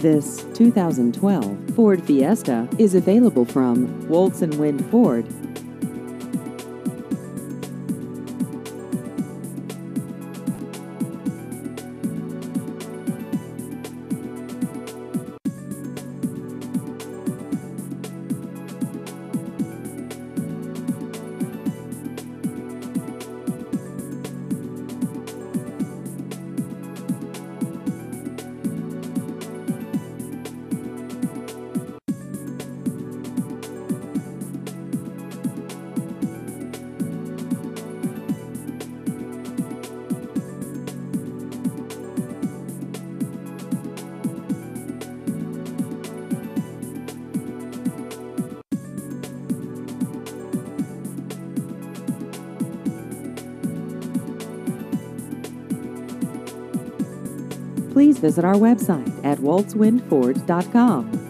This 2012 Ford Fiesta is available from Woltz & Wind Ford. Please visit our website at woltzwindford.com.